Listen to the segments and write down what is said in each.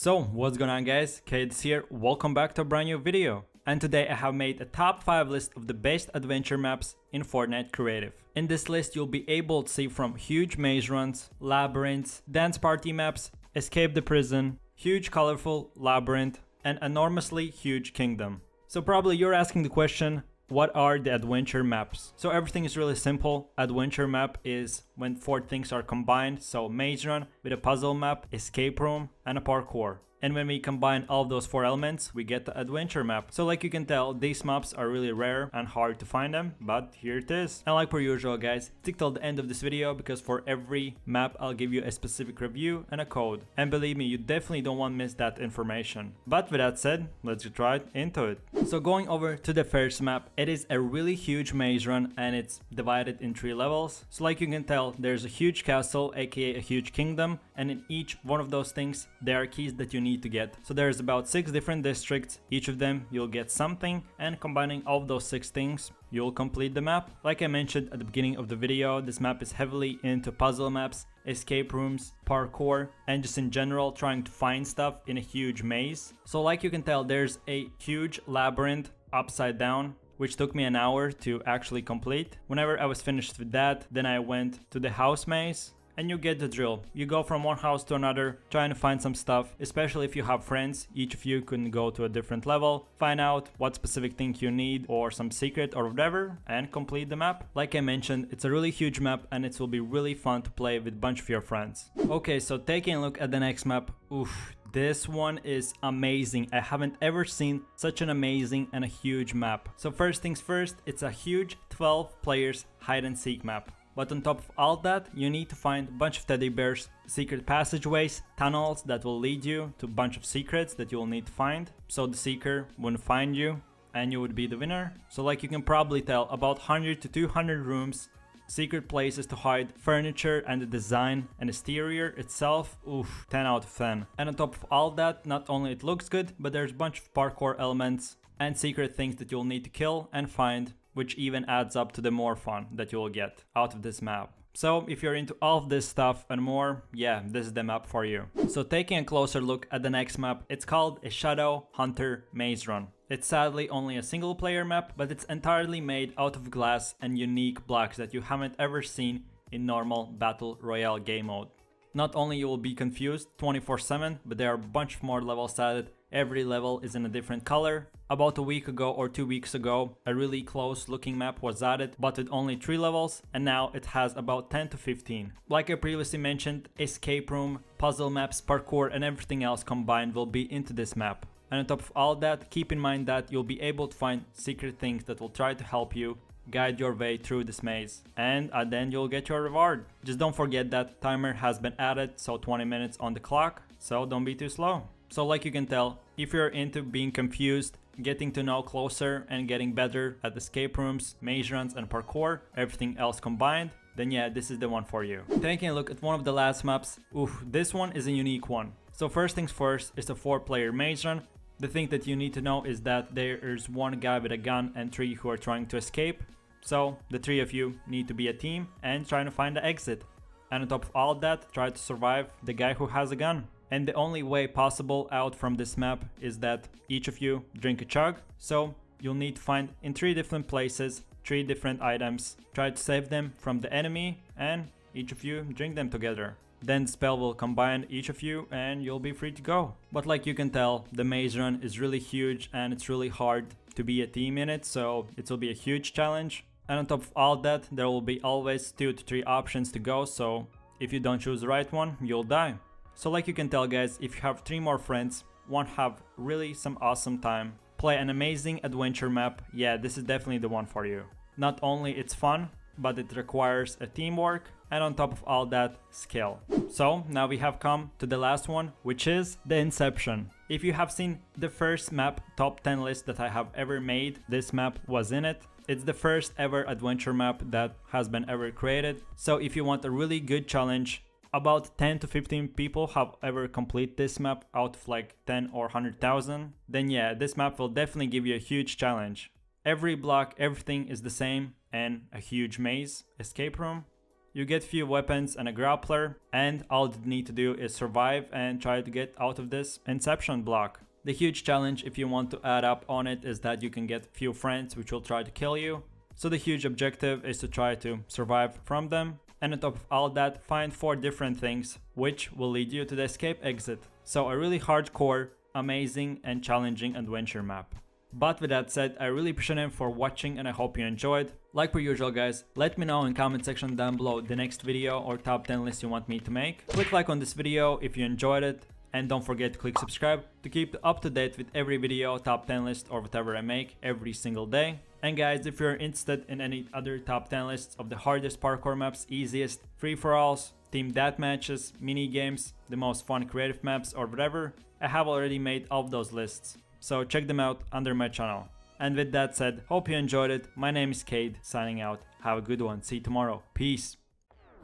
So what's going on guys, Kaids here, welcome back to a brand new video. And today I have made a top 5 list of the best adventure maps in Fortnite Creative. In this list you'll be able to see from huge maze runs, labyrinths, dance party maps, escape the prison, huge colorful labyrinth, and enormously huge kingdom. So probably you're asking the question, what are the adventure maps? So everything is really simple. Adventure map is when 4 things are combined. So maze run with a puzzle map, escape room, and a parkour. And when we combine all of those 4 elements, we get the adventure map. So like you can tell, these maps are really rare and hard to find them, but here it is. And like per usual guys, stick till the end of this video because for every map I'll give you a specific review and a code. And believe me, you definitely don't want to miss that information. But with that said, let's get right into it. So going over to the first map, it is a really huge maze run and it's divided in 3 levels. So like you can tell, there's a huge castle, aka a huge kingdom, and in each one of those things, there are keys that you need to get. So there's about 6 different districts, each of them you'll get something, and combining all of those 6 things you'll complete the map. Like I mentioned at the beginning of the video, this map is heavily into puzzle maps, escape rooms, parkour, and just in general trying to find stuff in a huge maze. So like you can tell, there's a huge labyrinth upside down, which took me an hour to actually complete. Whenever I was finished with that, then I went to the house maze. And you get the drill. You go from one house to another, trying to find some stuff, especially if you have friends. Each of you can go to a different level, find out what specific thing you need or some secret or whatever, and complete the map. Like I mentioned, it's a really huge map and it will be really fun to play with a bunch of your friends. Okay, so taking a look at the next map, oof. This one is amazing. I haven't ever seen such an amazing and a huge map. So first things first, it's a huge 12 players hide and seek map. But on top of all that, you need to find a bunch of teddy bears, secret passageways, tunnels that will lead you to a bunch of secrets that you will need to find. So the seeker wouldn't find you and you would be the winner. So like you can probably tell, about 100 to 200 rooms, secret places to hide, furniture and the design and exterior itself, oof, 10 out of 10. And on top of all that, not only it looks good, but there's a bunch of parkour elements and secret things that you'll need to kill and find, which even adds up to the more fun that you'll get out of this map. So if you're into all of this stuff and more, yeah, this is the map for you. So taking a closer look at the next map, it's called a Shadow Hunter Maze Run. It's sadly only a single player map, but it's entirely made out of glass and unique blocks that you haven't ever seen in normal Battle Royale game mode. Not only you will be confused 24/7, but there are a bunch of more levels added. Every level is in a different color. About a week ago or 2 weeks ago, a really close looking map was added, but with only 3 levels, and now it has about 10 to 15. Like I previously mentioned, escape room, puzzle maps, parkour, and everything else combined will be into this map. And on top of all that, keep in mind that you'll be able to find secret things that will try to help you guide your way through this maze, and then you'll get your reward. Just don't forget that timer has been added, so 20 minutes on the clock, so don't be too slow. So like you can tell, if you're into being confused, getting to know closer and getting better at escape rooms, maze runs and parkour, everything else combined, then yeah, this is the one for you. Taking a look at one of the last maps, oof, this one is a unique one. So first things first, it's a 4-player maze run. The thing that you need to know is that there's one guy with a gun and 3 who are trying to escape. So the 3 of you need to be a team and trying to find the exit. And on top of all that, try to survive the guy who has a gun. And the only way possible out from this map is that each of you drink a chug. So you'll need to find in 3 different places, 3 different items. Try to save them from the enemy and each of you drink them together. Then the spell will combine each of you and you'll be free to go. But like you can tell, the maze run is really huge and it's really hard to be a team in it. So it will be a huge challenge. And on top of all that, there will be always 2 to 3 options to go. So if you don't choose the right one, you'll die. So like you can tell guys, if you have 3 more friends, want to have really some awesome time, play an amazing adventure map, yeah, this is definitely the one for you. Not only it's fun, but it requires a teamwork and on top of all that, skill. So now we have come to the last one, which is the Inception. If you have seen the first map top 10 list that I have ever made, this map was in it. It's the first ever adventure map that has been ever created. So if you want a really good challenge, about 10 to 15 people have ever complete this map out of like 10 or 100,000, then yeah, this map will definitely give you a huge challenge. Every block, everything is the same and a huge maze, escape room, You get few weapons and a grappler, and all you need to do is survive and try to get out of this inception block. The huge challenge, if you want to add up on it, is that you can get few friends which will try to kill you. So the huge objective is to try to survive from them, and on top of all that, find 4 different things which will lead you to the escape exit. So a really hardcore, amazing and challenging adventure map. But with that said, I really appreciate you for watching and I hope you enjoyed. Like per usual guys, let me know in comment section down below the next video or top 10 list you want me to make. Click like on this video if you enjoyed it, and don't forget to click subscribe to keep up to date with every video, top 10 list or whatever I make every single day. And guys, if you're interested in any other top 10 lists of the hardest parkour maps, easiest, free-for-alls, team deathmatches, mini games, the most fun creative maps or whatever, I have already made all of those lists. So check them out under my channel. And with that said, hope you enjoyed it. My name is Kaid, signing out. Have a good one. See you tomorrow. Peace.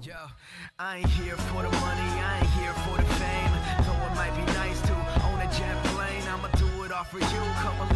Yo, I ain't here for the money, I ain't here for the fame. Though it might be nice to own a jet plane, I'ma do it all for you. Come along.